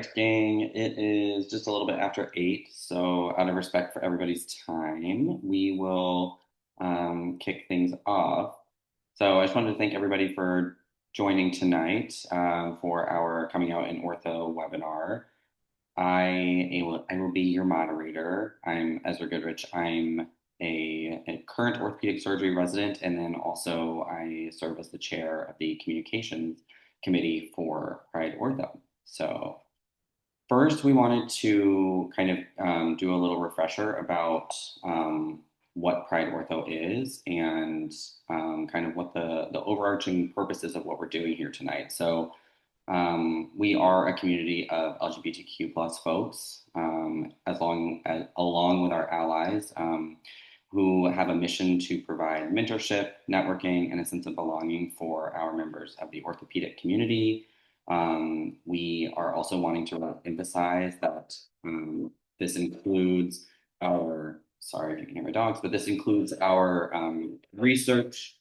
Gang, it is just a little bit after 8, so out of respect for everybody's time, we will kick things off. So I just wanted to thank everybody for joining tonight for our Coming Out in Ortho webinar. I will be your moderator. I'm Ezra Goodrich. I'm a current orthopedic surgery resident, and then also I serve as the chair of the communications committee for Pride Ortho. So first, we wanted to kind of do a little refresher about what Pride Ortho is and kind of what the overarching purposes of what we're doing here tonight. So we are a community of LGBTQ plus folks, along with our allies, who have a mission to provide mentorship, networking, and a sense of belonging for our members of the orthopedic community. We are also wanting to emphasize that this includes sorry if you can hear my dogs, but this includes our research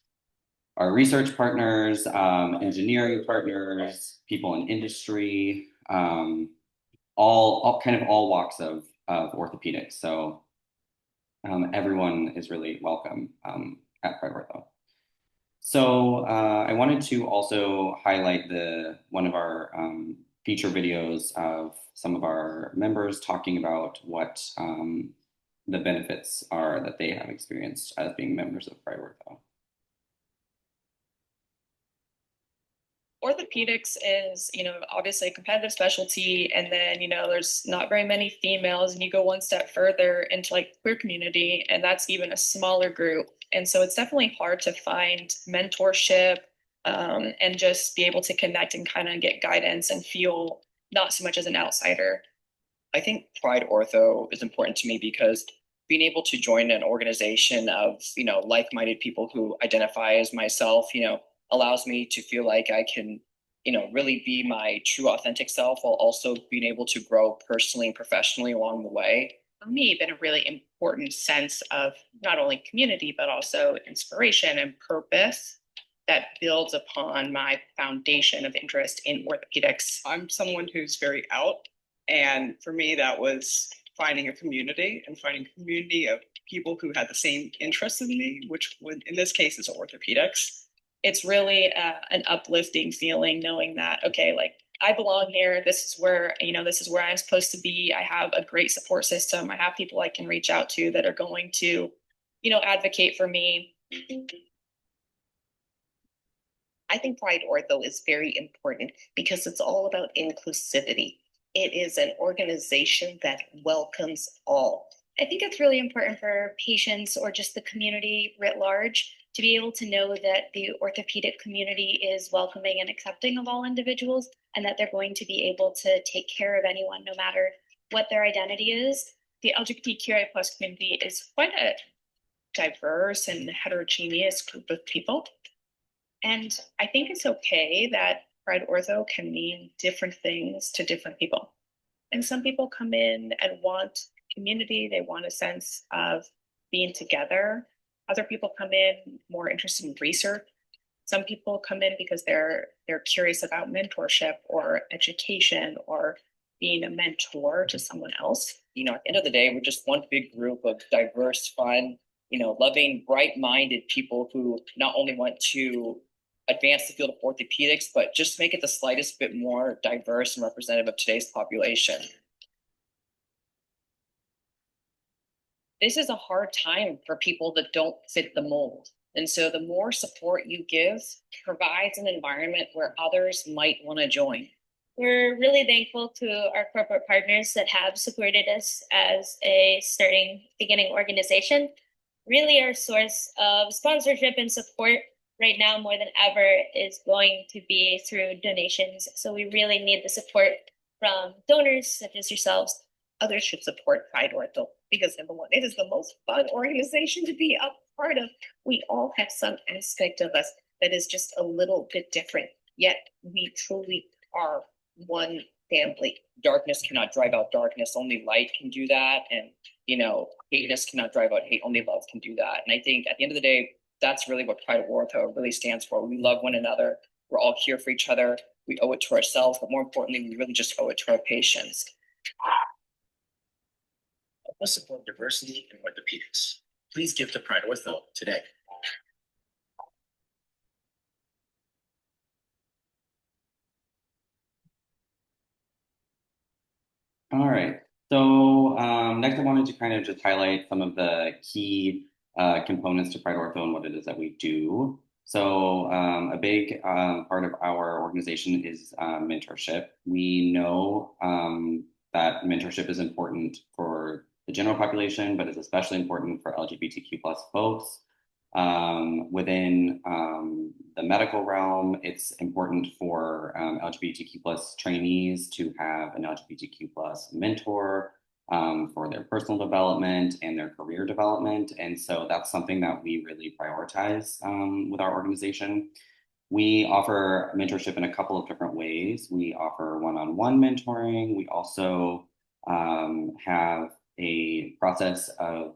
partners, engineering partners, people in industry, all kind of all walks of orthopedics. So everyone is really welcome at Pride Ortho. So I wanted to also highlight one of our feature videos of some of our members talking about what the benefits are that they have experienced as being members of Pride Ortho. Orthopedics is, obviously a competitive specialty, and then, there's not very many females, and you go one step further into like queer community, and that's even a smaller group. And so it's definitely hard to find mentorship, and just be able to connect and kind of get guidance and feel not so much as an outsider. I think Pride Ortho is important to me because being able to join an organization of, like-minded people who identify as myself, allows me to feel like I can, really be my true authentic self while also being able to grow personally and professionally along the way. For me, been a really important sense of not only community, but also inspiration and purpose that builds upon my foundation of interest in orthopedics. I'm someone who's very out. And for me, that was finding a community and finding a community of people who had the same interests in me, which would, in this case, is orthopedics. It's really an uplifting feeling knowing that, okay, like I belong here. This is where, this is where I'm supposed to be. I have a great support system. I have people I can reach out to that are going to, advocate for me. I think Pride Ortho is very important because it's all about inclusivity. It is an organization that welcomes all. I think it's really important for patients or just the community writ large to be able to know that the orthopedic community is welcoming and accepting of all individuals, and that they're going to be able to take care of anyone no matter what their identity is. The LGBTQI plus community is quite a diverse and heterogeneous group of people. And I think it's okay that Pride Ortho can mean different things to different people. And some people come in and want community, they want a sense of being together. Other people come in more interested in research. Some people come in because they're curious about mentorship or education or being a mentor to someone else. At the end of the day, we're just one big group of diverse, fun, loving, bright-minded people who not only want to advance the field of orthopedics, but just make it the slightest bit more diverse and representative of today's population. This is a hard time for people that don't fit the mold. And so the more support you give provides an environment where others might want to join. We're really thankful to our corporate partners that have supported us as a beginning organization. Really, our source of sponsorship and support right now more than ever is going to be through donations. So we really need the support from donors such as yourselves. Others should support Pride Ortho because, number one, it is the most fun organization to be a part of. We all have some aspect of us that is just a little bit different, yet we truly are one family. Darkness cannot drive out darkness, only light can do that. And, hateness cannot drive out hate, only love can do that. And I think at the end of the day, that's really what Pride Ortho really stands for. We love one another. We're all here for each other. we owe it to ourselves, but more importantly, we really just owe it to our patients. Help us support diversity in orthopedics. Please give to Pride Ortho today. All right. So next I wanted to kind of just highlight some of the key components to Pride Ortho and what it is that we do. So a big part of our organization is mentorship. We know that mentorship is important for the general population, but it's especially important for LGBTQ plus folks. Within the medical realm, it's important for LGBTQ plus trainees to have an LGBTQ plus mentor for their personal development and their career development. And so that's something that we really prioritize with our organization. We offer mentorship in a couple of different ways. We offer one-on-one mentoring. We also have a process of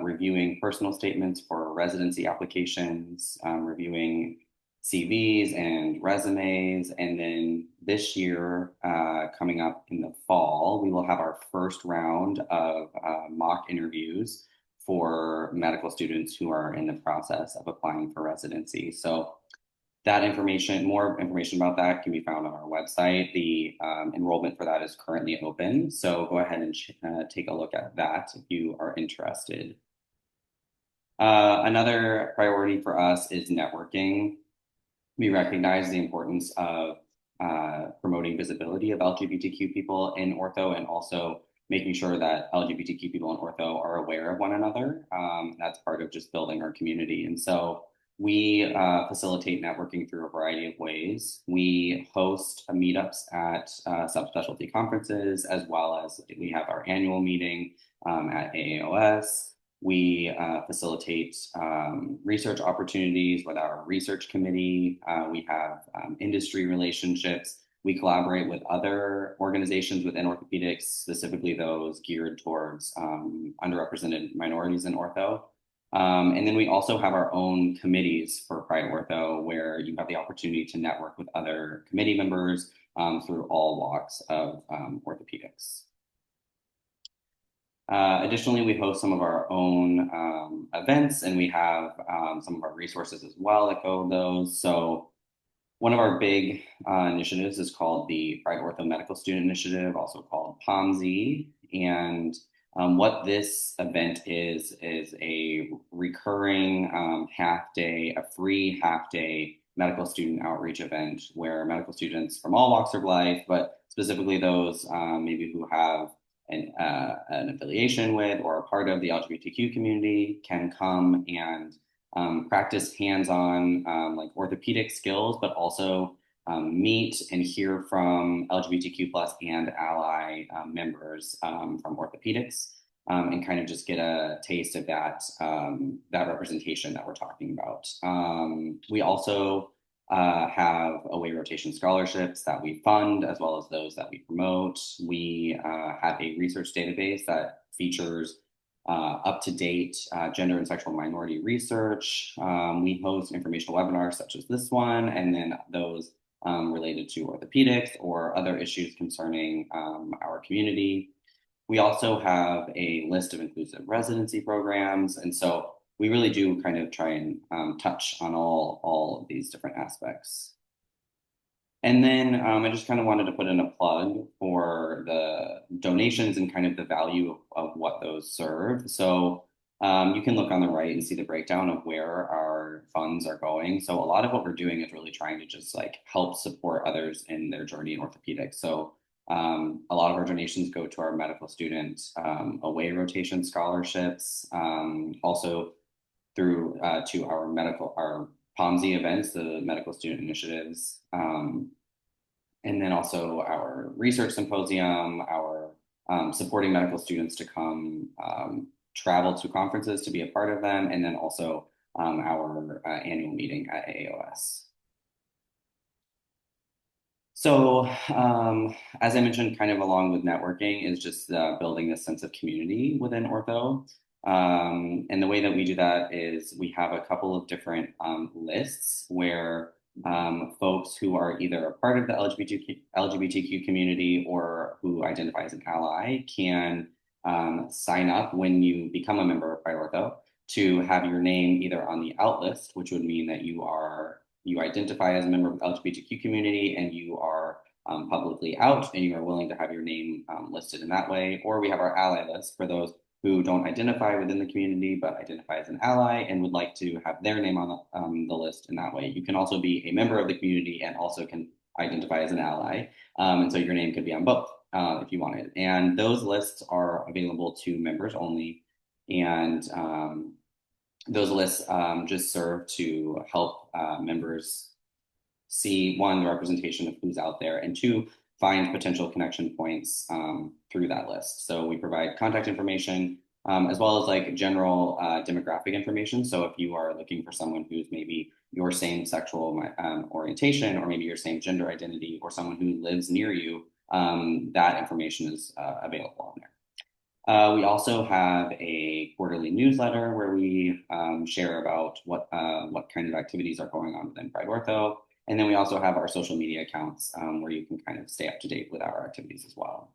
reviewing personal statements for residency applications, reviewing CVs and resumes. And then this year, coming up in the fall, we will have our first round of mock interviews for medical students who are in the process of applying for residency. So that information, more information about that can be found on our website. The enrollment for that is currently open. So go ahead and take a look at that if you are interested. Another priority for us is networking. We recognize the importance of promoting visibility of LGBTQ people in ortho and also making sure that LGBTQ people in ortho are aware of one another. That's part of just building our community. And so we facilitate networking through a variety of ways. We host meetups at subspecialty conferences, as well as we have our annual meeting at AAOS. We facilitate research opportunities with our research committee. We have industry relationships. We collaborate with other organizations within orthopedics, specifically those geared towards underrepresented minorities in ortho. And then we also have our own committees for Pride Ortho, where you have the opportunity to network with other committee members through all walks of orthopedics. Additionally, we host some of our own events, and we have some of our resources as well that go with those. So one of our big initiatives is called the Pride Ortho Medical Student Initiative, also called POMZ. And what this event is a recurring half day, a free half day medical student outreach event where medical students from all walks of life, but specifically those maybe who have an affiliation with or a part of the LGBTQ community can come and practice hands-on like orthopedic skills, but also meet and hear from LGBTQ plus and ally members from orthopedics and kind of just get a taste of that, that representation that we're talking about. We also have away rotation scholarships that we fund, as well as those that we promote. We have a research database that features up-to-date gender and sexual minority research. We host informational webinars such as this one, and then those related to orthopedics or other issues concerning our community. We also have a list of inclusive residency programs, and so we really do kind of try and touch on all of these different aspects. And then I just kind of wanted to put in a plug for the donations and kind of the value of what those serve. So you can look on the right and see the breakdown of where our funds are going. So a lot of what we're doing is really trying to just like help support others in their journey in orthopedics. So a lot of our donations go to our medical student away rotation scholarships, also through to our POMZ events, the medical student initiatives, and then also our research symposium, our supporting medical students to come travel to conferences to be a part of them, and then also our annual meeting at AAOS. So as I mentioned, kind of along with networking is just building this sense of community within ortho. And the way that we do that is we have a couple of different lists where folks who are either a part of the LGBTQ community or who identify as an ally can sign up when you become a member of Pride Ortho to have your name either on the out list, which would mean that you identify as a member of the LGBTQ community and you are publicly out and you are willing to have your name listed in that way. Or we have our ally list for those who don't identify within the community but identify as an ally and would like to have their name on the list in that way. You can also be a member of the community and also can identify as an ally. And so your name could be on both if you wanted. And those lists are available to members only. And those lists just serve to help members see, one, the representation of who's out there, and two, find potential connection points through that list. So we provide contact information as well as like general demographic information. So if you are looking for someone who's maybe your same sexual orientation or maybe your same gender identity or someone who lives near you, that information is available on there. We also have a quarterly newsletter where we share about what kind of activities are going on within Pride Ortho. And then we also have our social media accounts where you can kind of stay up to date with our activities as well.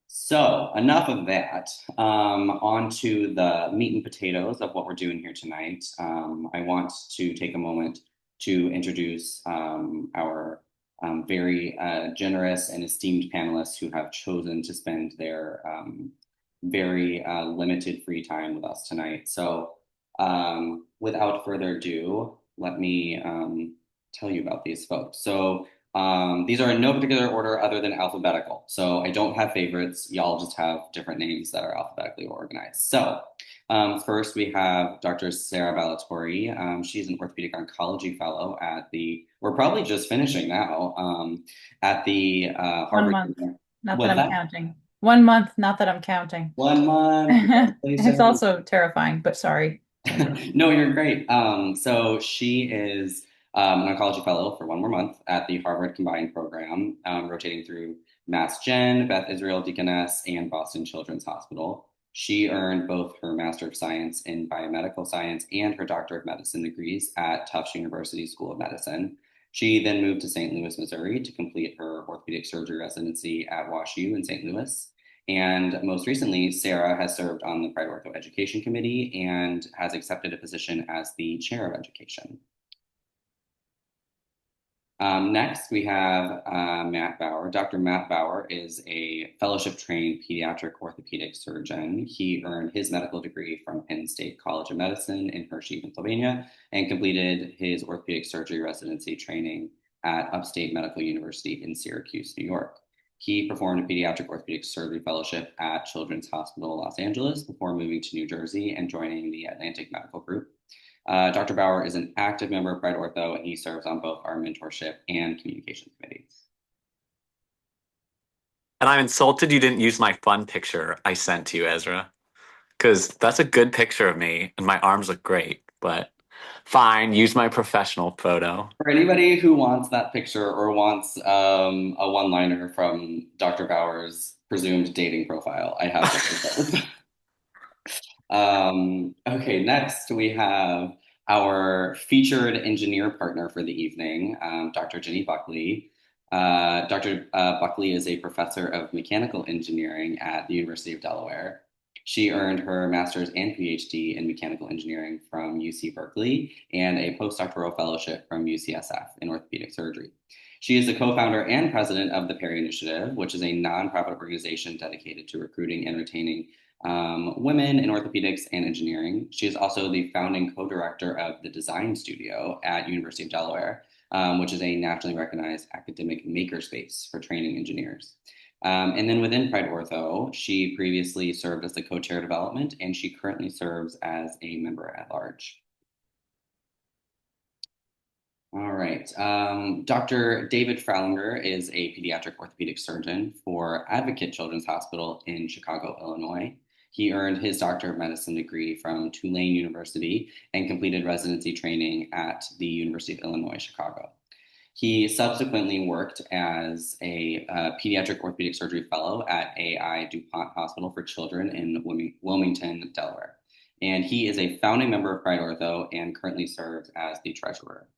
So enough of that. On to the meat and potatoes of what we're doing here tonight. I want to take a moment to introduce our very generous and esteemed panelists who have chosen to spend their very limited free time with us tonight. So without further ado, let me tell you about these folks. So these are in no particular order other than alphabetical. So I don't have favorites. Y'all just have different names that are alphabetically organized. So first we have Dr. Sarah Ballatori. She's an orthopedic oncology fellow at we're probably just finishing now, at the Harvard. 1 month, not that I'm counting. 1 month, not that I'm counting. 1 month. It's also terrifying, but sorry. No, you're great. So she is an oncology fellow for 1 more month at the Harvard Combined Program, rotating through Mass Gen, Beth Israel Deaconess, and Boston Children's Hospital. She earned both her Master of Science in Biomedical Science and her Doctor of Medicine degrees at Tufts University School of Medicine. She then moved to St. Louis, Missouri to complete her orthopedic surgery residency at WashU in St. Louis. And most recently, Sarah has served on the Pride Ortho Education Committee and has accepted a position as the Chair of Education. Next, we have Matt Bauer. Dr. Matt Bauer is a fellowship-trained pediatric orthopedic surgeon. He earned his medical degree from Penn State College of Medicine in Hershey, Pennsylvania, and completed his orthopedic surgery residency training at Upstate Medical University in Syracuse, New York. He performed a pediatric orthopedic surgery fellowship at Children's Hospital Los Angeles before moving to New Jersey and joining the Atlantic Medical Group. Dr. Bauer is an active member of Pride Ortho, and he serves on both our mentorship and communication committees. And I'm insulted you didn't use my fun picture I sent to you, Ezra, because that's a good picture of me, and my arms look great, but fine, use my professional photo. For anybody who wants that picture or wants a one-liner from Dr. Bauer's presumed dating profile, I have those. Okay, next we have our featured engineer partner for the evening, Dr. Jenni Buckley. Dr. Buckley is a professor of mechanical engineering at the University of Delaware. She earned her master's and PhD in mechanical engineering from UC Berkeley and a postdoctoral fellowship from UCSF in orthopedic surgery. She is the co-founder and president of the Perry Initiative, which is a nonprofit organization dedicated to recruiting and retaining women in orthopedics and engineering. She is also the founding co-director of the Design Studio at University of Delaware, which is a nationally recognized academic makerspace for training engineers. And then within Pride Ortho, she previously served as the co-chair of development, and she currently serves as a member at large. All right. Dr. David Fralinger is a pediatric orthopedic surgeon for Advocate Children's Hospital in Chicago, Illinois. He earned his Doctor of Medicine degree from Tulane University and completed residency training at the University of Illinois, Chicago. He subsequently worked as a pediatric orthopedic surgery fellow at AI DuPont Hospital for Children in Wilmington, Delaware. And he is a founding member of Pride Ortho and currently serves as the treasurer.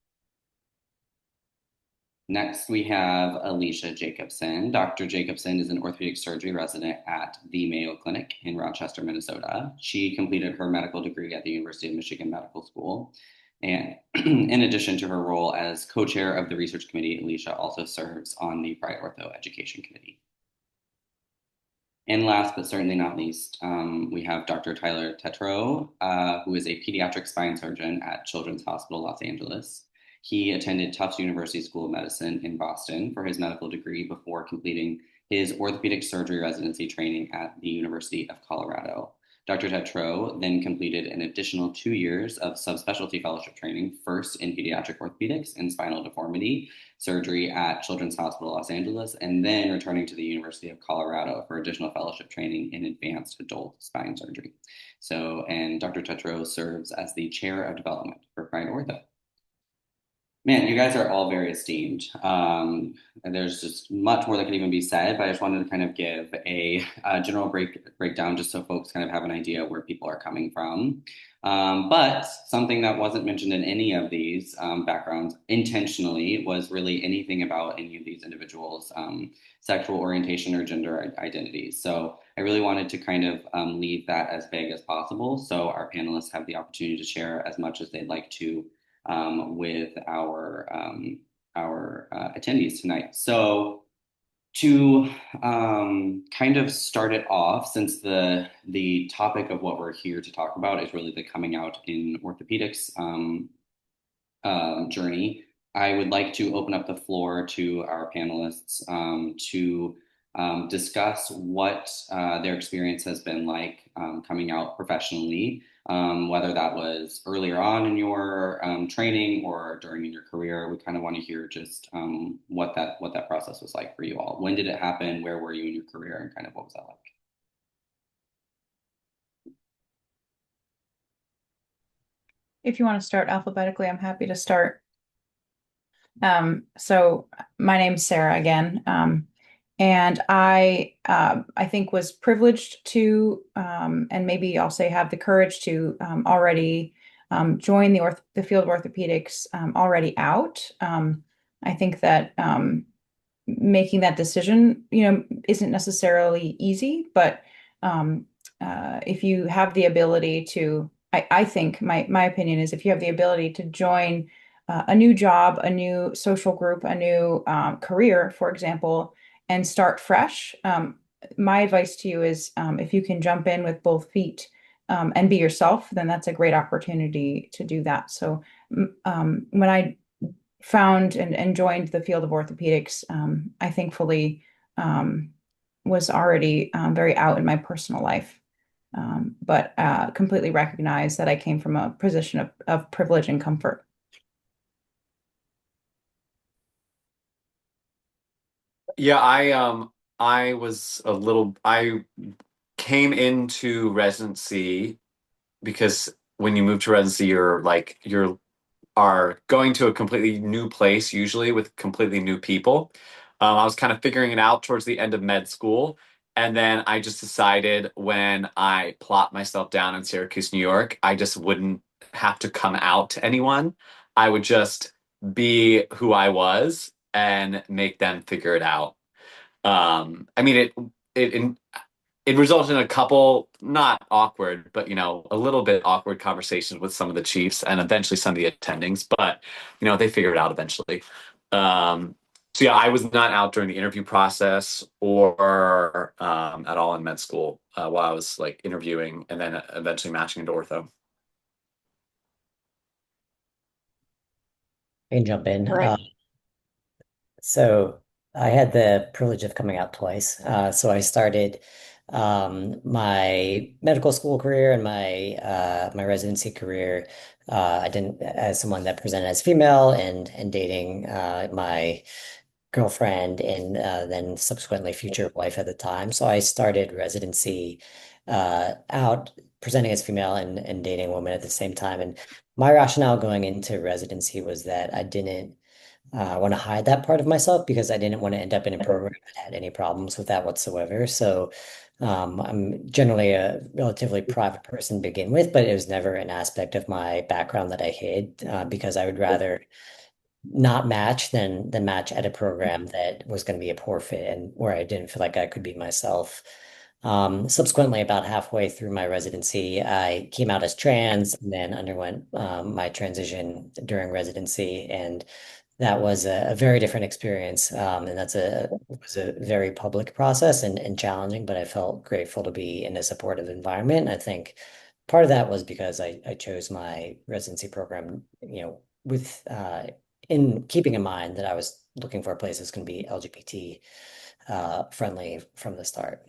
Next, we have Alicia Jacobson. Dr. Jacobson is an orthopedic surgery resident at the Mayo Clinic in Rochester, Minnesota. She completed her medical degree at the University of Michigan Medical School. And in addition to her role as co-chair of the research committee, Alicia also serves on the Pride Ortho Education Committee. And last but certainly not least, we have Dr. Tyler Tetreault, who is a pediatric spine surgeon at Children's Hospital Los Angeles. He attended Tufts University School of Medicine in Boston for his medical degree before completing his orthopedic surgery residency training at the University of Colorado. Dr. Tetreault then completed an additional 2 years of subspecialty fellowship training, first in pediatric orthopedics and spinal deformity surgery at Children's Hospital Los Angeles, and then returning to the University of Colorado for additional fellowship training in advanced adult spine surgery. And Dr. Tetreault serves as the chair of development for Pride Ortho. Man, you guys are all very esteemed. And there's just much more that could even be said, but I just wanted to kind of give a general breakdown just so folks kind of have an idea where people are coming from. But something that wasn't mentioned in any of these backgrounds intentionally was really anything about any of these individuals' sexual orientation or gender identities. So I really wanted to kind of leave that as vague as possible, so our panelists have the opportunity to share as much as they'd like to with our attendees tonight. So to kind of start it off, since the topic of what we're here to talk about is really the coming out in orthopedics journey, I would like to open up the floor to our panelists to discuss what their experience has been like coming out professionally, whether that was earlier on in your training or during your career. We kind of want to hear just what that process was like for you all. When did it happen? Where were you in your career? And kind of what was that like? If you want to start alphabetically, I'm happy to start. So my name's Sarah again. And I think was privileged to, and maybe I'll say have the courage to already join the field of orthopedics already out. I think that making that decision, isn't necessarily easy, but if you have the ability to, I think my opinion is if you have the ability to join a new job, a new social group, a new career, for example, and start fresh. My advice to you is if you can jump in with both feet and be yourself, then that's a great opportunity to do that. So when I found and joined the field of orthopedics, I thankfully was already very out in my personal life, but completely recognized that I came from a position of privilege and comfort. Yeah, I came into residency because when you move to residency, you are going to a completely new place, usually with completely new people. I was kind of figuring it out towards the end of med school. And then I just decided when I plopped myself down in Syracuse, New York, I just wouldn't have to come out to anyone. I would just be who I was and make them figure it out. I mean, it resulted in a couple, not awkward, but a little bit awkward conversations with some of the chiefs and eventually some of the attendings, but they figured it out eventually. So yeah, I was not out during the interview process or at all in med school while I was like interviewing and then eventually matching into ortho. I can jump in. Right. So I had the privilege of coming out twice. So I started my medical school career and my residency career. I didn't as someone that presented as female and dating my girlfriend and then subsequently future wife at the time. So I started residency out presenting as female and dating a woman at the same time. And my rationale going into residency was that I didn't want to hide that part of myself because I didn't want to end up in a program that had any problems with that whatsoever. So I'm generally a relatively private person to begin with, but it was never an aspect of my background that I hid because I would rather not match than match at a program that was going to be a poor fit and where I didn't feel like I could be myself. Subsequently, about halfway through my residency, I came out as trans and then underwent my transition during residency, and that was a very different experience. And was a very public process and challenging, but I felt grateful to be in a supportive environment. I think part of that was because I chose my residency program, with in keeping in mind that I was looking for a place that's going to be LGBT friendly from the start.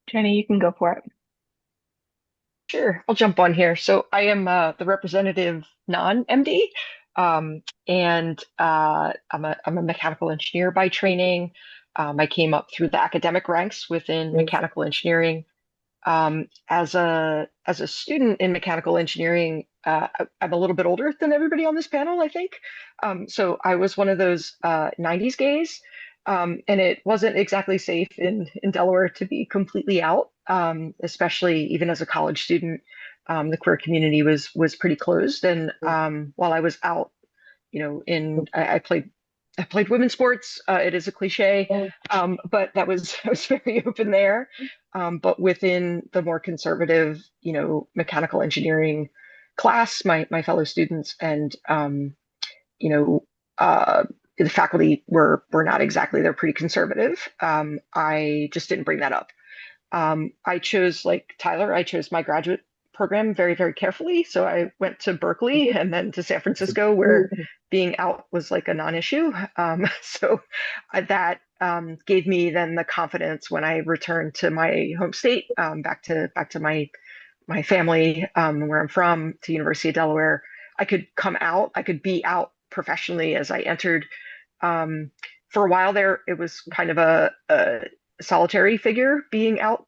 Jenni, you can go for it. Sure, I'll jump on here. So I am the representative non-MD, and I'm a mechanical engineer by training. I came up through the academic ranks within mechanical engineering. As a student in mechanical engineering, I'm a little bit older than everybody on this panel, I think. So I was one of those 90s gays. And it wasn't exactly safe in Delaware to be completely out, especially even as a college student. The queer community was pretty closed. And while I was out, I played women's sports. It is a cliche, but I was very open there. But within the more conservative, mechanical engineering class, my fellow students and you know, the faculty were not exactly, they're pretty conservative. I just didn't bring that up. I chose, like Tyler, I chose my graduate program very, very carefully. So I went to Berkeley and then to San Francisco, where being out was like a non-issue. So that gave me then the confidence when I returned to my home state, back to my family, where I'm from, to University of Delaware. I could come out, I could be out professionally as I entered. For a while there, it was kind of a solitary figure being out.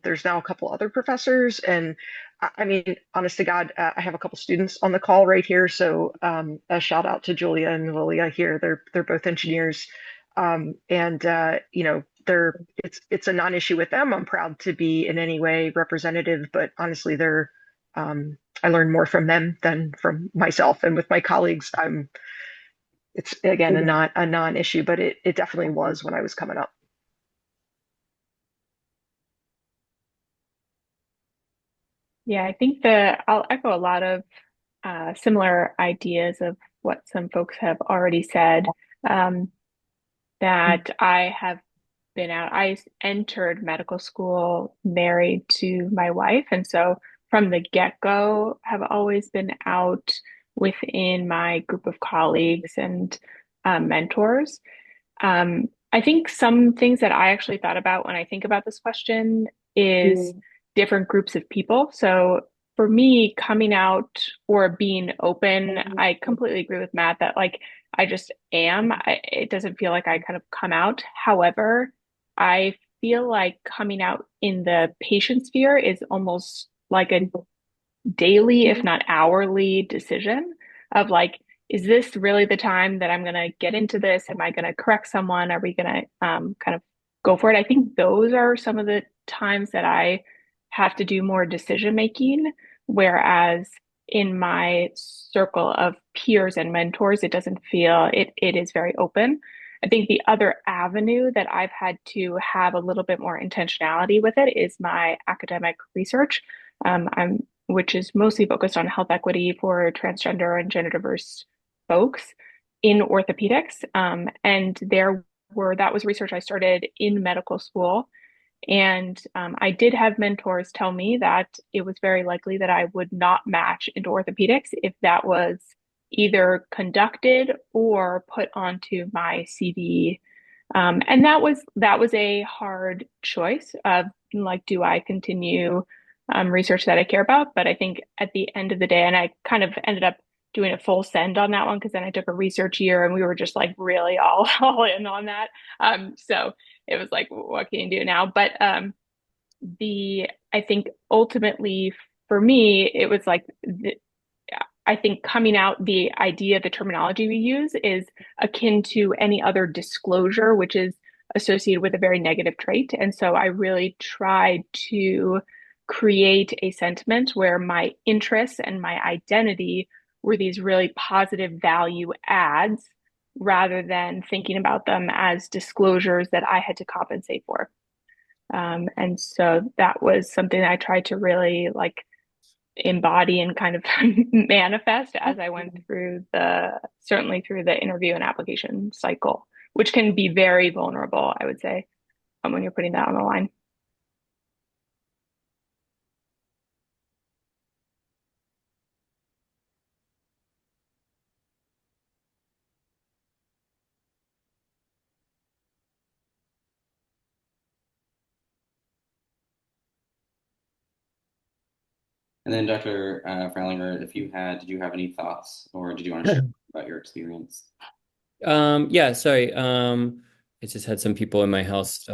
There's now a couple other professors, and I mean, honest to God, I have a couple students on the call right here. So a shout out to Julia and Lilia here. They're both engineers, and it's a non-issue with them. I'm proud to be in any way representative, but honestly, I learn more from them than from myself. And with my colleagues, it's again a non-issue, but it definitely was when I was coming up. Yeah, I think I'll echo a lot of similar ideas of what some folks have already said. That I have been out. I entered medical school married to my wife, and so from the get-go, have always been out within my group of colleagues and mentors. I think some things that I actually thought about when I think about this question is different groups of people. So for me, coming out or being open, I completely agree with Matt that like I just am. It doesn't feel like I kind of come out. However, I feel like coming out in the patient sphere is almost like a daily, if not hourly decision of like, is this really the time that I'm going to get into this? Am I going to correct someone? Are we going to kind of go for it? I think those are some of the times that I have to do more decision making, whereas in my circle of peers and mentors, it doesn't feel it is very open. I think the other avenue that I've had to have a little bit more intentionality with it is my academic research. Which is mostly focused on health equity for transgender and gender diverse folks in orthopedics. And that was research I started in medical school. And I did have mentors tell me that it was very likely that I would not match into orthopedics if that was either conducted or put onto my CV. And that was a hard choice of like, do I continue research that I care about? But I think at the end of the day, and I kind of ended up doing a full send on that one because then I took a research year and we were just like really all in on that. So it was like, what can you do now? But I think ultimately for me, it was like I think coming out, the idea, the terminology we use is akin to any other disclosure, which is associated with a very negative trait. And so I really tried to create a sentiment where my interests and my identity were these really positive value adds rather than thinking about them as disclosures that I had to compensate for. And so that was something that I tried to really like embody and kind of manifest as I went through certainly through the interview and application cycle, which can be very vulnerable, I would say, when you're putting that on the line. And then Dr. Fralinger, did you have any thoughts or did you want to share about your experience? Yeah, sorry. I just had some people in my house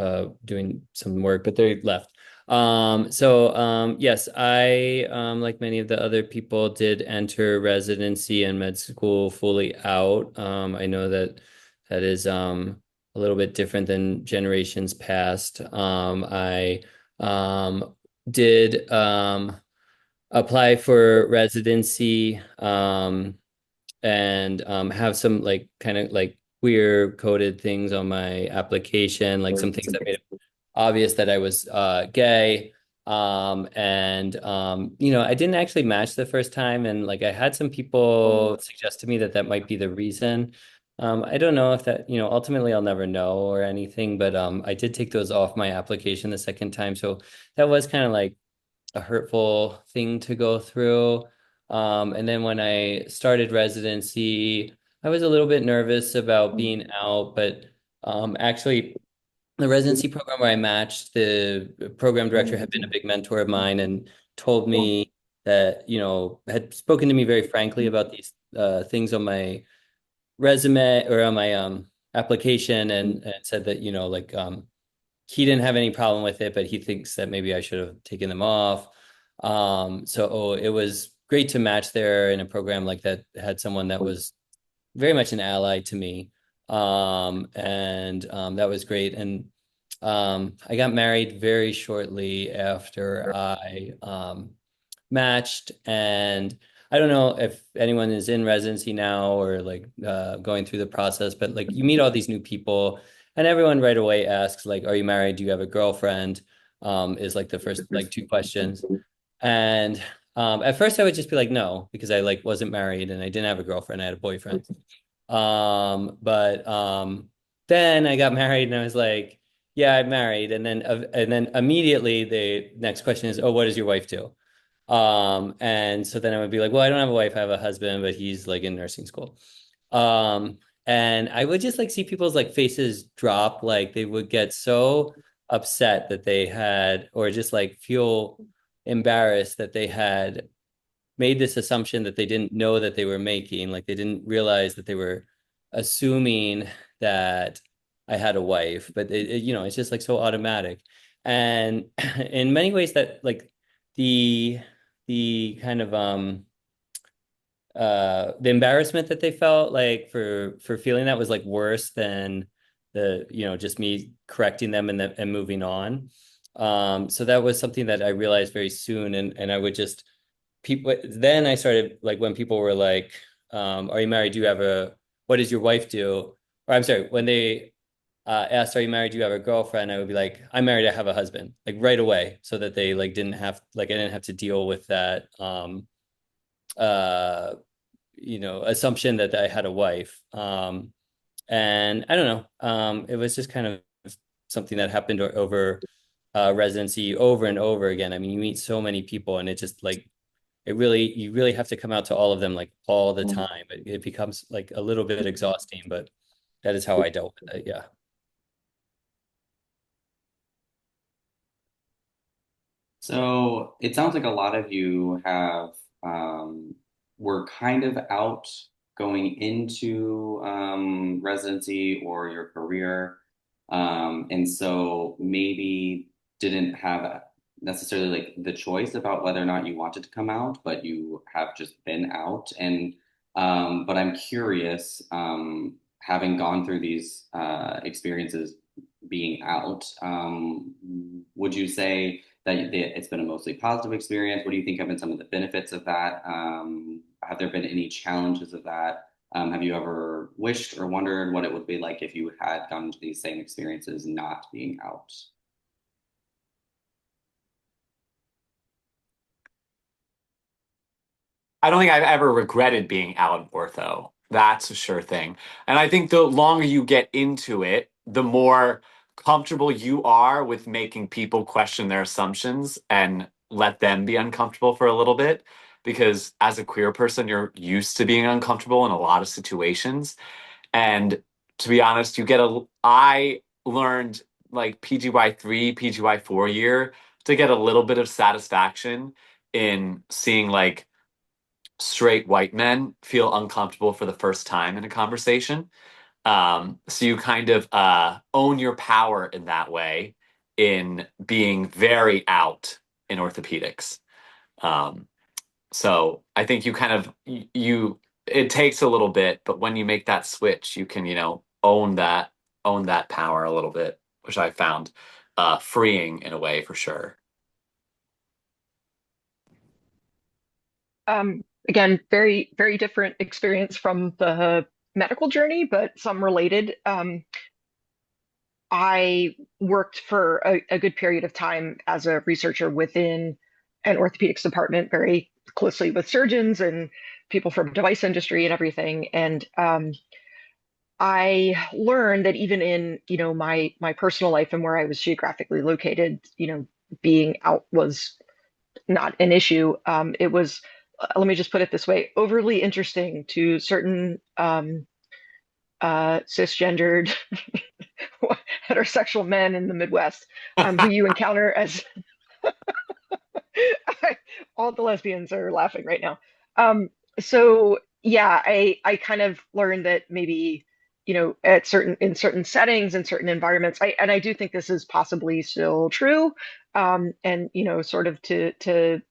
doing some work, but they left. Yes, I like many of the other people did enter residency and med school fully out. I know that that is a little bit different than generations past. I did apply for residency and have some like kind of like queer coded things on my application, like some things that made it obvious that I was gay. I didn't actually match the first time, and like I had some people suggest to me that that might be the reason. I don't know if that, ultimately I'll never know or anything, but I did take those off my application the second time. So that was kind of like a hurtful thing to go through. And then when I started residency, I was a little bit nervous about being out, but actually, the residency program where I matched, the program director had been a big mentor of mine and told me that, had spoken to me very frankly about these things on my resume or on my application and said that, he didn't have any problem with it, but he thinks that maybe I should have taken them off. It was great to match there in a program like that had someone that was very much an ally to me. That was great. And I got married very shortly after I matched. And I don't know if anyone is in residency now or like going through the process, but like you meet all these new people and everyone right away asks like, are you married? Do you have a girlfriend? Is like the first like two questions. And at first I would just be like, no, because I like wasn't married and I didn't have a girlfriend. I had a boyfriend. Then I got married and I was like, yeah, I'm married. And then immediately the next question is, oh, what does your wife do? And so then I would be like, well, I don't have a wife, I have a husband, but he's like in nursing school. And I would just like see people's like faces drop, like they would get so upset that they had, or just like feel embarrassed that they had made this assumption that they didn't know that they were making, like they didn't realize that they were assuming that I had a wife, but it's just like so automatic. And in many ways that like the kind of the embarrassment that they felt like for feeling that was like worse than the just me correcting them and moving on. So that was something that I realized very soon, and I would just people then I started like when people were like, are you married? Do you have what does your wife do? Or I'm sorry, when they asked, are you married? Do you have a girlfriend? I would be like, I'm married, I have a husband, like right away, so that they like didn't have like I didn't have to deal with that assumption that I had a wife. And I don't know. It was just kind of something that happened over residency over and over again. I mean, you meet so many people and it just like you really have to come out to all of them like all the time. It becomes like a little bit exhausting, but that is how I dealt with it. Yeah. So it sounds like a lot of you have were kind of out going into residency or your career, and so maybe didn't have necessarily like the choice about whether or not you wanted to come out, but you have just been out. And but I'm curious, having gone through these experiences being out. Would you say that it's been a mostly positive experience? What do you think have been some of the benefits of that? Have there been any challenges of that? Have you ever wished or wondered what it would be like if you had gone to these same experiences not being out? I don't think I've ever regretted being out of ortho. That's a sure thing. And I think the longer you get into it, the more comfortable you are with making people question their assumptions and let them be uncomfortable for a little bit. Because as a queer person, you're used to being uncomfortable in a lot of situations. And to be honest, I learned like PGY3, PGY4 year to get a little bit of satisfaction in seeing like straight white men feel uncomfortable for the first time in a conversation. So you kind of own your power in that way in being very out in orthopedics. Um, so I think you kind of it takes a little bit, but when you make that switch, you can, own that power a little bit, which I found freeing in a way for sure. Again, very, very different experience from the medical journey, but some related. I worked for a good period of time as a researcher within an orthopedics department, very closely with surgeons and people from device industry and everything. And I learned that even in, my personal life and where I was geographically located, being out was not an issue. It was, let me just put it this way, overly interesting to certain cisgendered heterosexual men in the Midwest who you encounter as all the lesbians are laughing right now. So yeah, I kind of learned that maybe, in certain settings and certain environments, I do think this is possibly still true. And sort of to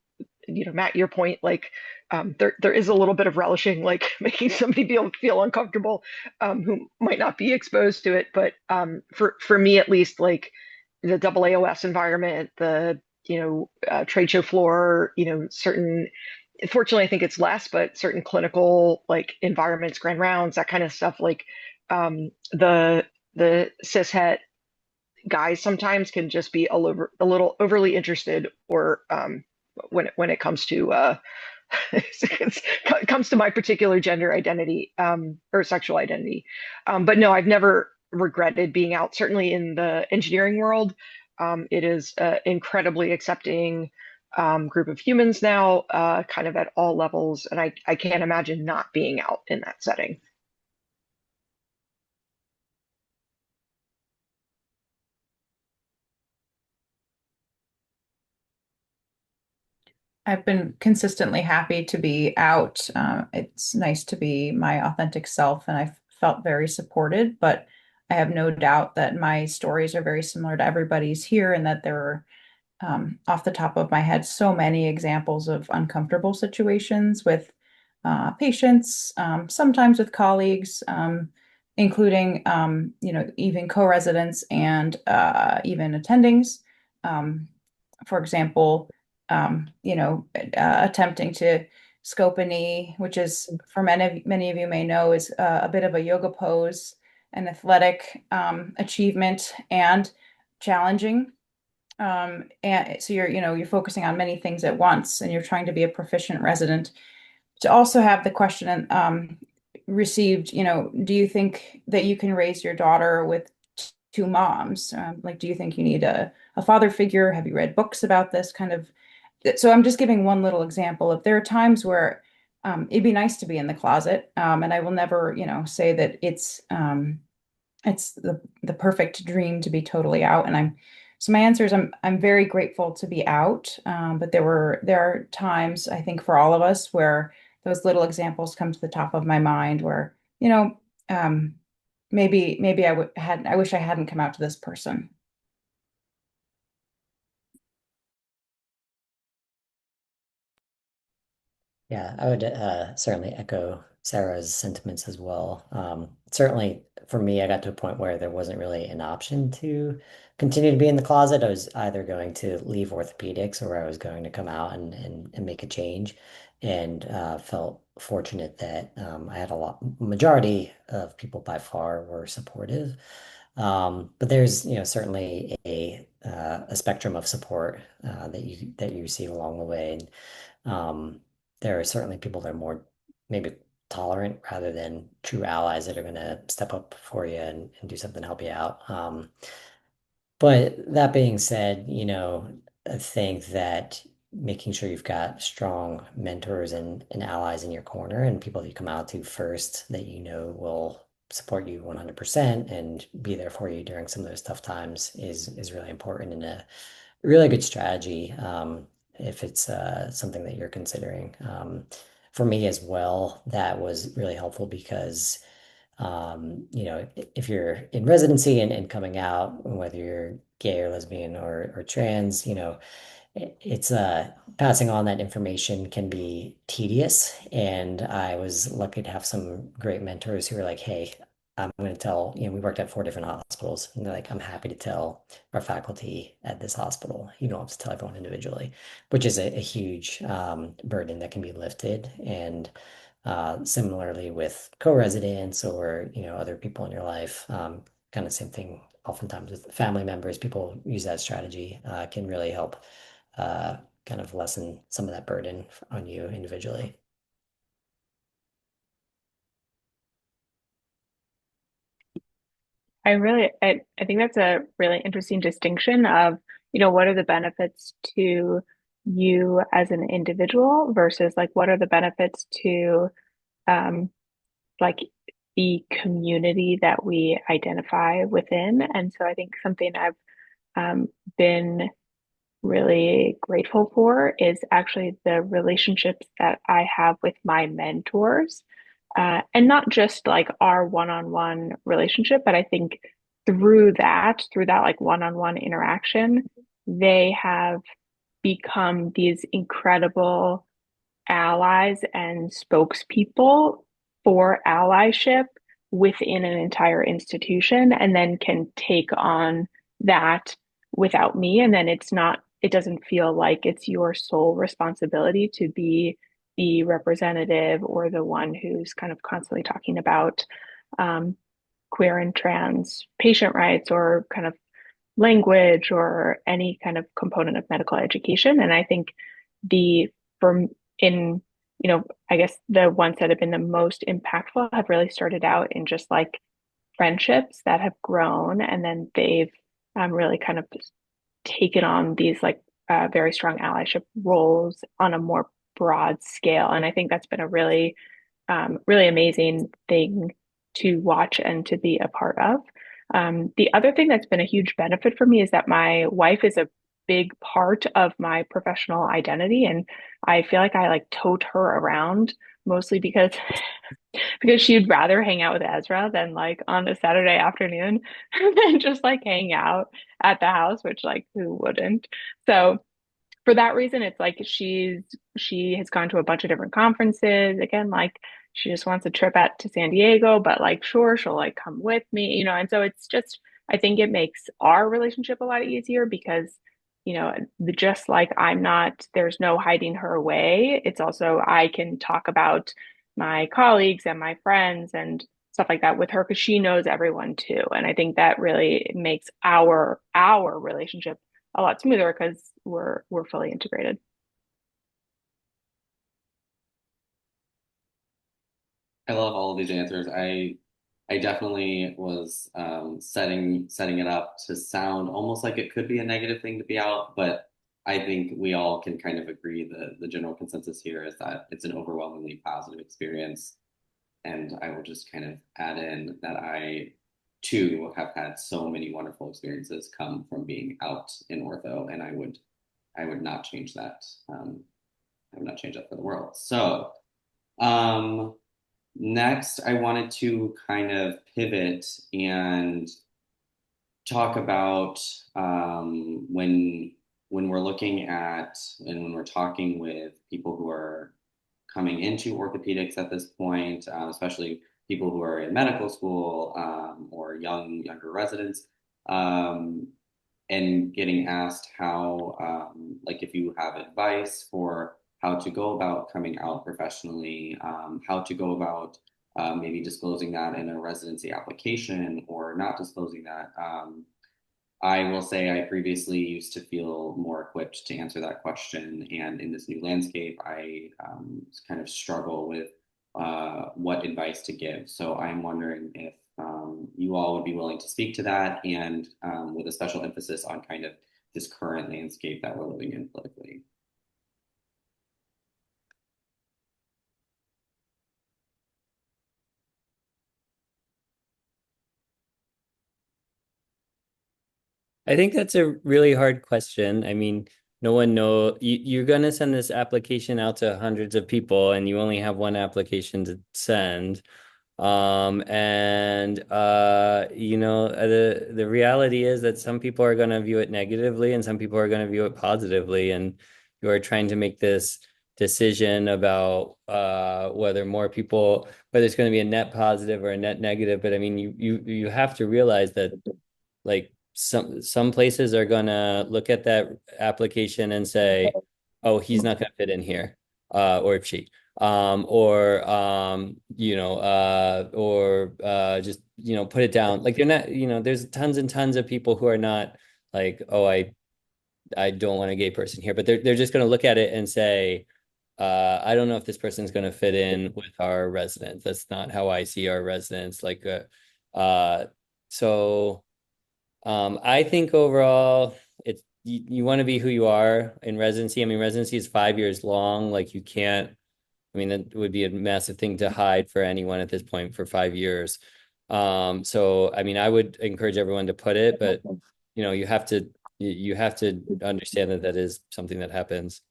Matt, your point, like there is a little bit of relishing, like making somebody feel uncomfortable who might not be exposed to it. But for me at least, like the AAOS environment, the trade show floor, certain. Fortunately, I think it's less, but certain clinical like environments, grand rounds, that kind of stuff, like the cishet guys sometimes can just be a little overly interested, or when it comes to it comes to my particular gender identity or sexual identity. But no, I've never regretted being out. Certainly in the engineering world, it is an incredibly accepting group of humans now, kind of at all levels, and I can't imagine not being out in that setting. I've been consistently happy to be out. It's nice to be my authentic self, and I felt very supported. But I have no doubt that my stories are very similar to everybody's here, and that there are, off the top of my head, so many examples of uncomfortable situations with patients, sometimes with colleagues, including, even co-residents and even attendings. For example, attempting to scope a knee, which is, for many of you may know, is a bit of a yoga pose, an athletic achievement, and challenging. And so you're focusing on many things at once, and you're trying to be a proficient resident. To also have the question received, do you think that you can raise your daughter with two moms? Like, do you think you need a father figure? Have you read books about this kind of? So I'm just giving one little example of, there are times where it'd be nice to be in the closet, and I will never, say that it's the perfect dream to be totally out. And so my answer is I'm very grateful to be out, but there are times, I think, for all of us, where those little examples come to the top of my mind, where maybe I wish I hadn't come out to this person. Yeah, I would certainly echo Sarah's sentiments as well. Certainly for me, I got to a point where there wasn't really an option to continue to be in the closet. I was either going to leave orthopedics or I was going to come out and make a change, and felt fortunate that I had majority of people by far were supportive. But there's, certainly a spectrum of support that you receive along the way. And there are certainly people that are more maybe tolerant rather than true allies that are going to step up for you and do something to help you out. But that being said, I think that making sure you've got strong mentors and allies in your corner and people that you come out to first that will support you 100% and be there for you during some of those tough times is really important and a really good strategy if it's something that you're considering. For me as well, that was really helpful because if you're in residency and coming out, whether you're gay or lesbian or trans, it's passing on that information can be tedious. And I was lucky to have some great mentors who were like, hey, I'm going to tell, we worked at 4 different hospitals, and they're like, I'm happy to tell our faculty at this hospital. You don't have to tell everyone individually, which is a huge burden that can be lifted. And similarly with co-residents or, other people in your life, kind of same thing oftentimes with family members, people use that strategy, can really help kind of lessen some of that burden on you individually. I think that's a really interesting distinction of, what are the benefits to you as an individual versus like what are the benefits to like the community that we identify within. And so I think something I've been really grateful for is actually the relationships that I have with my mentors. And not just like our one-on-one relationship, but I think through that like one-on-one interaction, they have become these incredible allies and spokespeople for allyship within an entire institution, and then can take on that without me. And then it doesn't feel like it's your sole responsibility to be the representative or the one who's kind of constantly talking about queer and trans patient rights or kind of language or any kind of component of medical education. And I think the from in I guess the ones that have been the most impactful have really started out in just like friendships that have grown, and then they've really kind of taken on these like very strong allyship roles on a more broad scale. And I think that's been a really really amazing thing to watch and to be a part of. The other thing that's been a huge benefit for me is that my wife is a big part of my professional identity, and I feel like I like tote her around mostly because she'd rather hang out with Ezra than like on a Saturday afternoon than just like hang out at the house, which like who wouldn't? So for that reason, it's like she has gone to a bunch of different conferences. Again, like she just wants a trip out to San Diego, but like sure, she'll like come with me, and so it's just I think it makes our relationship a lot easier because, just like there's no hiding her away. It's also I can talk about my colleagues and my friends and stuff like that with her because she knows everyone too. And I think that really makes our relationship a lot smoother because we're fully integrated. I love all of these answers. I definitely was setting it up to sound almost like it could be a negative thing to be out, but I think we all can kind of agree that the general consensus here is that it's an overwhelmingly positive experience. And I will just kind of add in that I too have had so many wonderful experiences come from being out in ortho, and I would not change that. I would not change that for the world. So next, I wanted to kind of pivot and talk about when we're looking at and when we're talking with people who are coming into orthopedics at this point, especially people who are in medical school or younger residents, um, and getting asked how, like, if you have advice for how to go about coming out professionally, how to go about maybe disclosing that in a residency application or not disclosing that. I will say I previously used to feel more equipped to answer that question. And in this new landscape, I kind of struggle with what advice to give. So I'm wondering if you all would be willing to speak to that and with a special emphasis on kind of this current landscape that we're living in politically. I think that's a really hard question. I mean, no one know you're gonna send this application out to hundreds of people and you only have one application to send. And the reality is that some people are gonna view it negatively and some people are gonna view it positively. And you are trying to make this decision about whether it's gonna be a net positive or a net negative. But I mean, you have to realize that like some places are gonna look at that application and say, "Oh, he's not gonna fit in here," or she, just put it down. Like they're not, there's tons and tons of people who are not like, "Oh, I don't want a gay person here," but they're just gonna look at it and say, I don't know if this person's gonna fit in with our residents. That's not how I see our residents. So. I think overall, it's you want to be who you are in residency. I mean, residency is 5 years long. Like you can't, I mean, that would be a massive thing to hide for anyone at this point for 5 years. So I mean, I would encourage everyone to put it, but you have to understand that that is something that happens.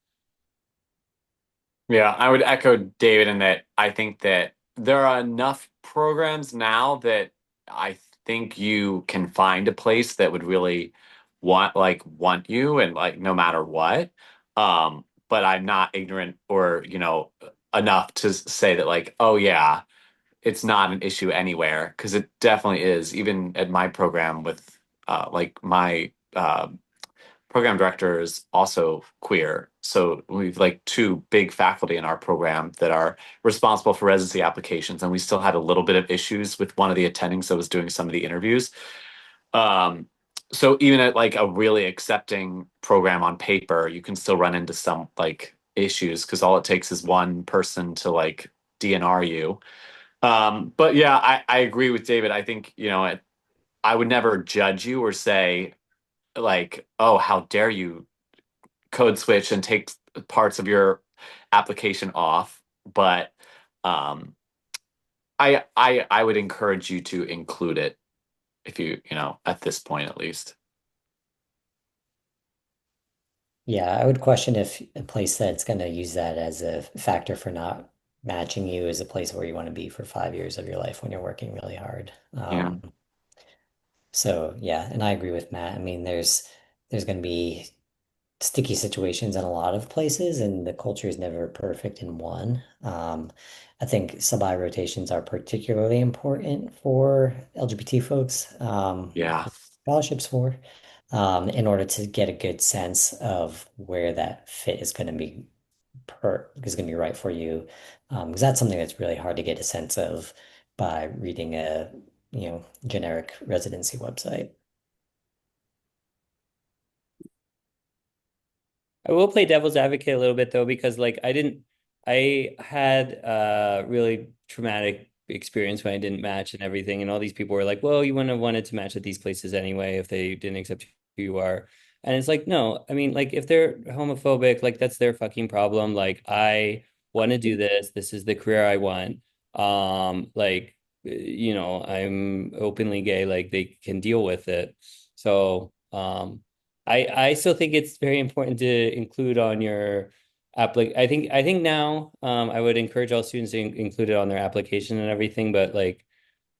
Yeah, I would echo David in that I think that there are enough programs now that I think you can find a place that would really want you and like no matter what. But I'm not ignorant or, enough to say that like, oh yeah, it's not an issue anywhere because it definitely is. Even at my program with like my program director is also queer. So we've like two big faculty in our program that are responsible for residency applications. And we still had a little bit of issues with one of the attendings that was doing some of the interviews. Um, so even at like a really accepting program on paper, you can still run into some like issues because all it takes is one person to like DNR you. But yeah, I agree with David. I think, I would never judge you or say, like, oh, how dare you code switch and take parts of your application off. But um, I would encourage you to include it if at this point at least. Yeah, I would question if a place that's going to use that as a factor for not matching you is a place where you want to be for 5 years of your life when you're working really hard. Yeah. So yeah, and I agree with Matt. I mean, there's going to be sticky situations in a lot of places, and the culture is never perfect in one. I think sub-I rotations are particularly important for LGBT folks. Yeah. Scholarships for, in order to get a good sense of where that fit is going to be right for you. Because that's something that's really hard to get a sense of by reading a, generic residency website. I will play devil's advocate a little bit though, because like I had a really traumatic experience when I didn't match and everything. And all these people were like, well, you wouldn't have wanted to match at these places anyway if they didn't accept who you are. And it's like, no, I mean, like if they're homophobic, like that's their fucking problem. Like I want to do this. This is the career I want. I'm openly gay, like they can deal with it. So, I still think it's very important to include on your I think now I would encourage all students to include it on their application and everything, but like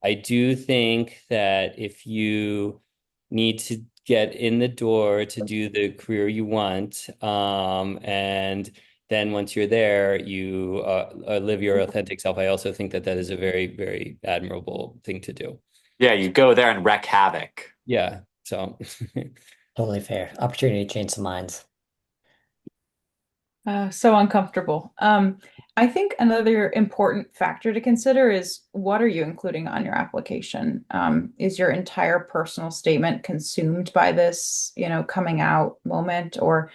I do think that if you need to get in the door to do the career you want, and then once you're there, you live your authentic self. I also think that that is a very, very admirable thing to do. Yeah, you go there and wreak havoc. Yeah. So Totally fair. Opportunity to change some minds. So uncomfortable. I think another important factor to consider is what are you including on your application? Is your entire personal statement consumed by this, coming out moment, or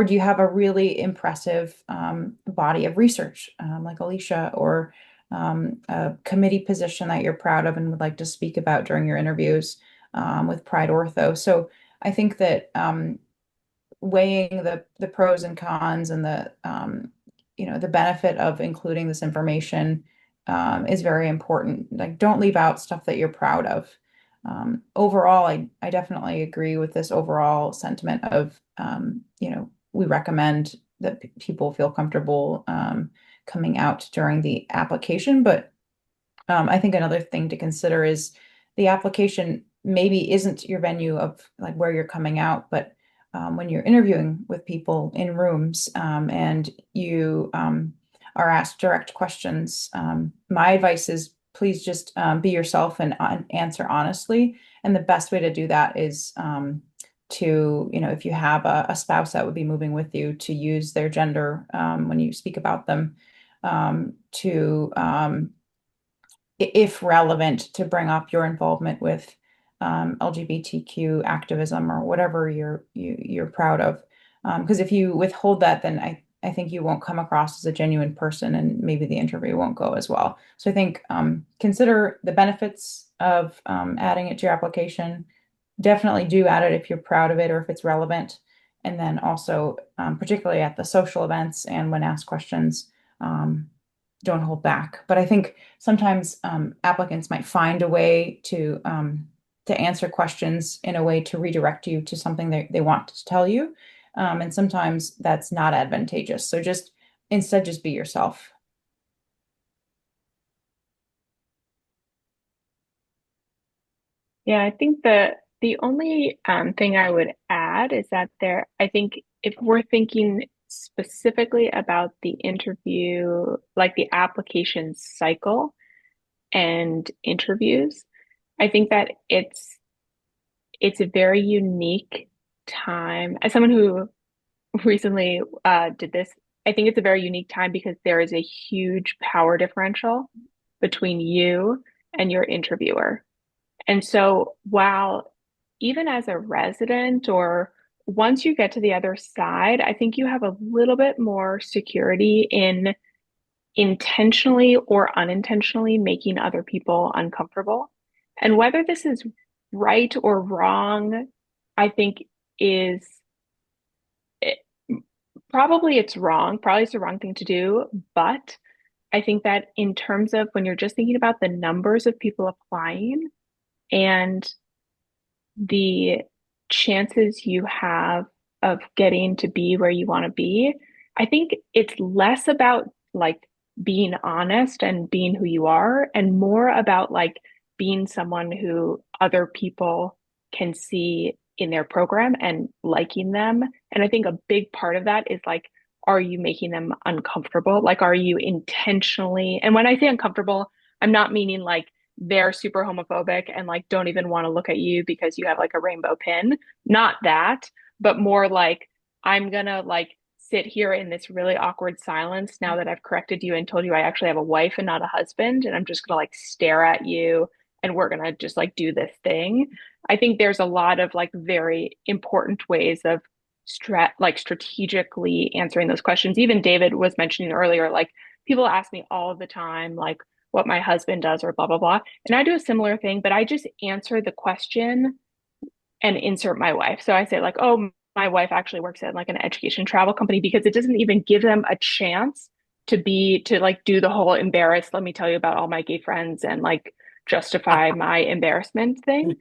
do you have a really impressive body of research, like Alicia, or a committee position that you're proud of and would like to speak about during your interviews with Pride Ortho? So I think that weighing the pros and cons and the benefit of including this information is very important. Like, don't leave out stuff that you're proud of. Overall, I definitely agree with this overall sentiment of we recommend that people feel comfortable coming out during the application. But I think another thing to consider is the application maybe isn't your venue of like where you're coming out, but when you're interviewing with people in rooms and you are asked direct questions, my advice is please just be yourself and answer honestly. And the best way to do that is if you have a spouse that would be moving with you, to use their gender when you speak about them, to if relevant, to bring up your involvement with LGBTQ activism or whatever you're proud of. Because if you withhold that, then I think you won't come across as a genuine person, and maybe the interview won't go as well. So I think consider the benefits of adding it to your application. Definitely do add it if you're proud of it or if it's relevant. And then also, particularly at the social events and when asked questions, don't hold back. But I think sometimes applicants might find a way to answer questions in a way to redirect you to something they want to tell you. And sometimes that's not advantageous. So instead just be yourself. Yeah, I think the only thing I would add is that I think if we're thinking specifically about the interview, like the application cycle and interviews, I think that it's a very unique time. As someone who recently did this, I think it's a very unique time because there is a huge power differential between you and your interviewer. And so while even as a resident or once you get to the other side, I think you have a little bit more security in intentionally or unintentionally making other people uncomfortable. And whether this is right or wrong, I think is it, probably it's wrong. Probably it's the wrong thing to do. But I think that in terms of when you're just thinking about the numbers of people applying and the chances you have of getting to be where you want to be, I think it's less about like being honest and being who you are, and more about like being someone who other people can see in their program and liking them. And I think a big part of that is like, are you making them uncomfortable? Like, are you intentionally, and when I say uncomfortable, I'm not meaning like they're super homophobic and like don't even want to look at you because you have like a rainbow pin. Not that, but more like, I'm gonna like sit here in this really awkward silence now that I've corrected you and told you I actually have a wife and not a husband, and I'm just gonna like stare at you and we're gonna just like do this thing. I think there's a lot of like very important ways of strategically answering those questions. Even David was mentioning earlier, like people ask me all the time, like what my husband does or blah, blah, blah. And I do a similar thing, but I just answer the question and insert my wife. So I say like, oh, my wife actually works at like an education travel company, because it doesn't even give them a chance to like do the whole embarrassed, let me tell you about all my gay friends and like justify my embarrassment thing,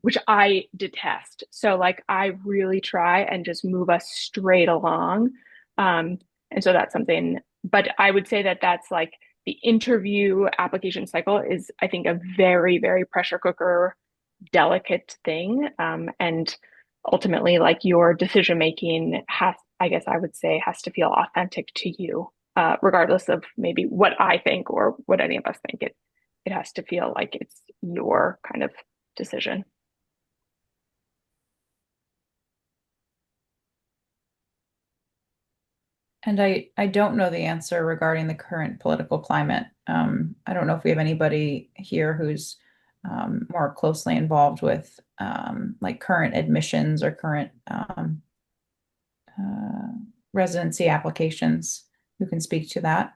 which I detest. So like I really try and just move us straight along. And so that's something, but I would say that that's like the interview application cycle is, I think, a very, very pressure cooker, delicate thing. And ultimately, like your decision making I guess I would say has to feel authentic to you, regardless of maybe what I think or what any of us think. It has to feel like it's your kind of decision. And I don't know the answer regarding the current political climate. I don't know if we have anybody here who's more closely involved with like current admissions or current uh, residency applications who can speak to that.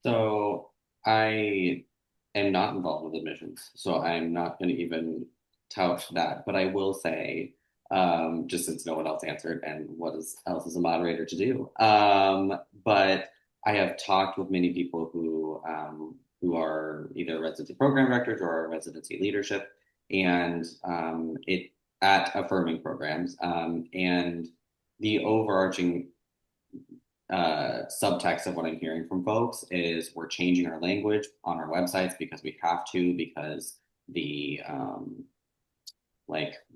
So I am not involved with admissions, so I'm not going to even tout that. But I will say, just since no one else answered, and else is a moderator to do? But I have talked with many people who are either residency program directors or are residency leadership, and it at affirming programs, and the overarching subtext of what I'm hearing from folks is we're changing our language on our websites because we have to, because the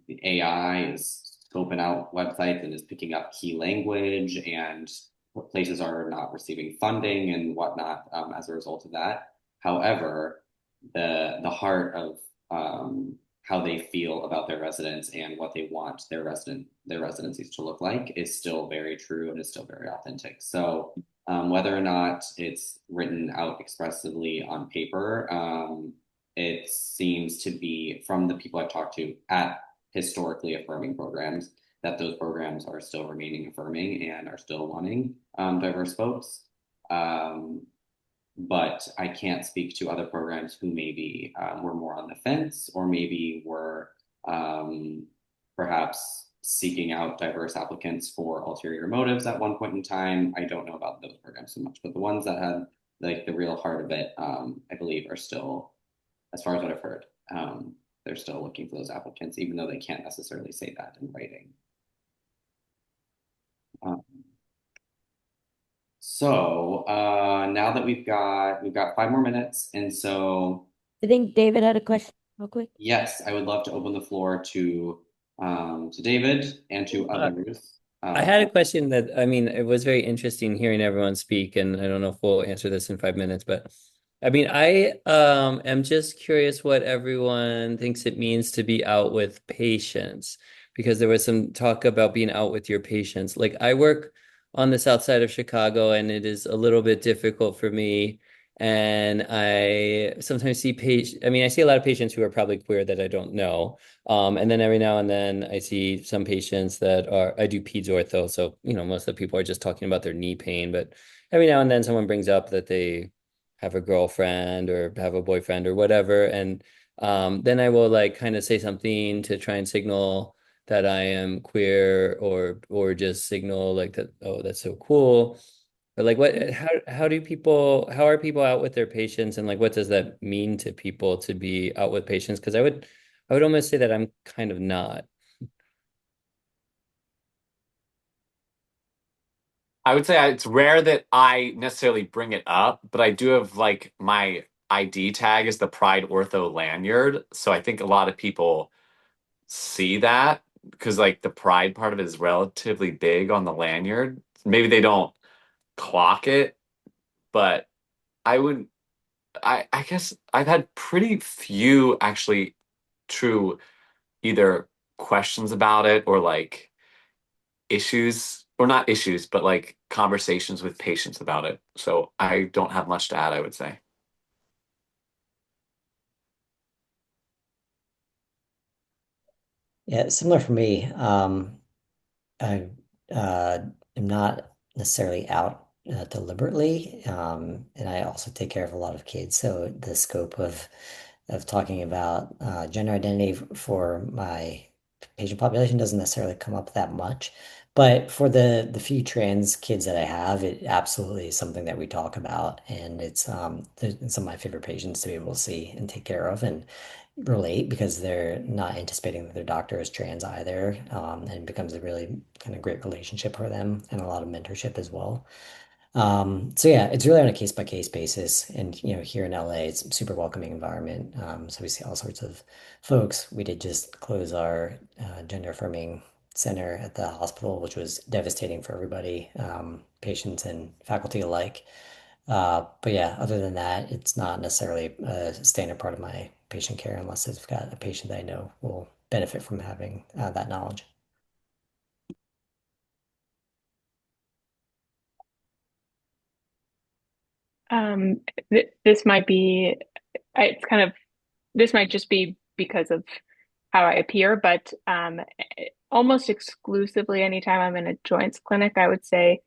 the AI is scoping out websites and is picking up key language, and places are not receiving funding and whatnot as a result of that. However, the heart of how they feel about their residents and what they want their residencies to look like is still very true and is still very authentic. So whether or not it's written out expressively on paper, it seems to be from the people I've talked to at historically affirming programs that those programs are still remaining affirming and are still wanting diverse folks. But I can't speak to other programs who maybe were more on the fence or maybe were perhaps seeking out diverse applicants for ulterior motives at one point in time. I don't know about those programs so much, but the ones that had like the real heart of it, I believe, are still, as far as what I've heard, they're still looking for those applicants, even though they can't necessarily say that in writing. So now that we've got 5 more minutes, and so I think David had a question real quick. yes, I would love to open the floor to David and to others. I had a question that, I mean, it was very interesting hearing everyone speak, and I don't know if we'll answer this in 5 minutes, but I mean, I am just curious what everyone thinks it means to be out with patients, because there was some talk about being out with your patients. Like I work on the south side of Chicago, and it is a little bit difficult for me. And I sometimes see I mean, I see a lot of patients who are probably queer that I don't know. And then every now and then I see some patients that I do peds ortho. So, you know, most of the people are just talking about their knee pain, but every now and then someone brings up that they have a girlfriend or have a boyfriend or whatever. And then I will like kind of say something to try and signal that I am queer or just signal like that, oh, that's so cool. But like how are people out with their patients, and like what does that mean to people to be out with patients? Because I would almost say that I'm kind of not. I would say it's rare that I necessarily bring it up, but I do have like my ID tag is the Pride Ortho lanyard. So I think a lot of people see that because like the pride part of it is relatively big on the lanyard. Maybe they don't clock it, but I would I guess I've had pretty few actually true either questions about it or like issues or not issues, but like conversations with patients about it. So I don't have much to add, I would say. Yeah, similar for me. I am not necessarily out deliberately, and I also take care of a lot of kids. So the scope of talking about gender identity for my patient population doesn't necessarily come up that much. But for the few trans kids that I have, it absolutely is something that we talk about, and it's some of my favorite patients to be able to see and take care of and relate because they're not anticipating that their doctor is trans either, and it becomes a really kind of great relationship for them and a lot of mentorship as well. So yeah, it's really on a case by case basis. And here in LA, it's a super welcoming environment. So we see all sorts of folks. We did just close our gender affirming center at the hospital, which was devastating for everybody, patients and faculty alike. But yeah, other than that, it's not necessarily a standard part of my patient care unless I've got a patient that I know will benefit from having that knowledge. This might be, it's kind of, this might just be because of how I appear, but almost exclusively anytime I'm in a joints clinic, I would say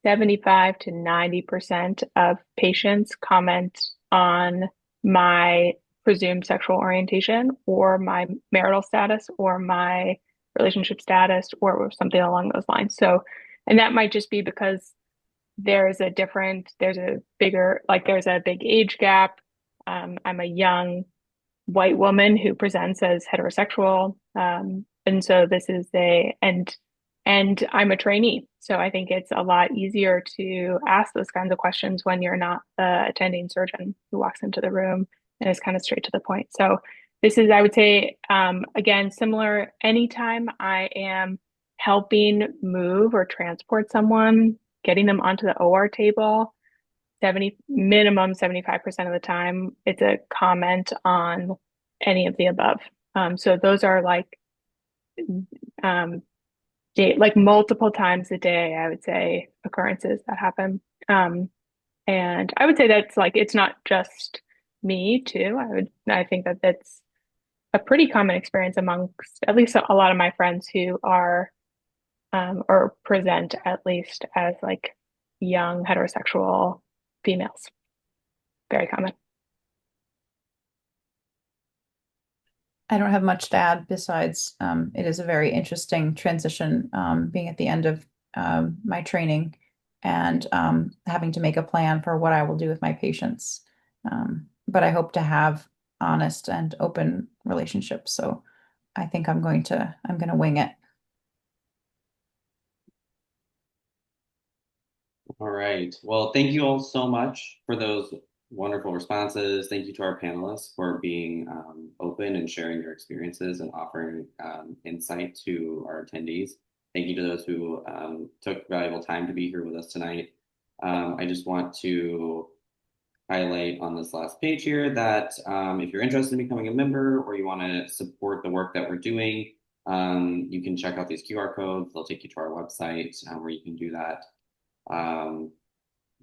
75 to 90% of patients comment on my presumed sexual orientation or my marital status or my relationship status or something along those lines. So, and that might just be because there's a bigger, like there's a big age gap. I'm a young white woman who presents as heterosexual. And so this is and I'm a trainee. So I think it's a lot easier to ask those kinds of questions when you're not the attending surgeon who walks into the room and is kind of straight to the point. So this is, I would say, again, similar. Anytime I am helping move or transport someone, getting them onto the OR table, 75% of the time, it's a comment on any of the above. So those are um, like multiple times a day, I would say, occurrences that happen. And I would say that's like, it's not just me too. I think that that's a pretty common experience amongst at least a lot of my friends who are, or present at least as like young heterosexual females. Very common. I don't have much to add besides it is a very interesting transition being at the end of my training and having to make a plan for what I will do with my patients. But I hope to have honest and open relationships. So I think I'm going to wing it. All right. Well, thank you all so much for those wonderful responses. Thank you to our panelists for being open and sharing your experiences and offering insight to our attendees. Thank you to those who took valuable time to be here with us tonight. I just want to highlight on this last page here that if you're interested in becoming a member or you want to support the work that we're doing, you can check out these QR codes. They'll take you to our website where you can do that.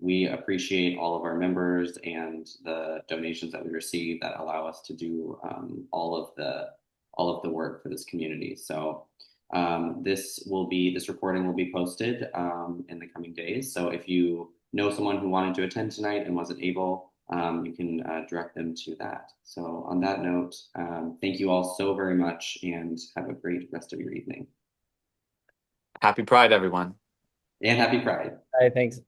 We appreciate all of our members and the donations that we receive that allow us to do all of the work for this community. So this recording will be posted in the coming days. So if you know someone who wanted to attend tonight and wasn't able, you can direct them to that. So on that note, thank you all so very much and have a great rest of your evening. Happy Pride, everyone. And happy Pride. All right, thanks.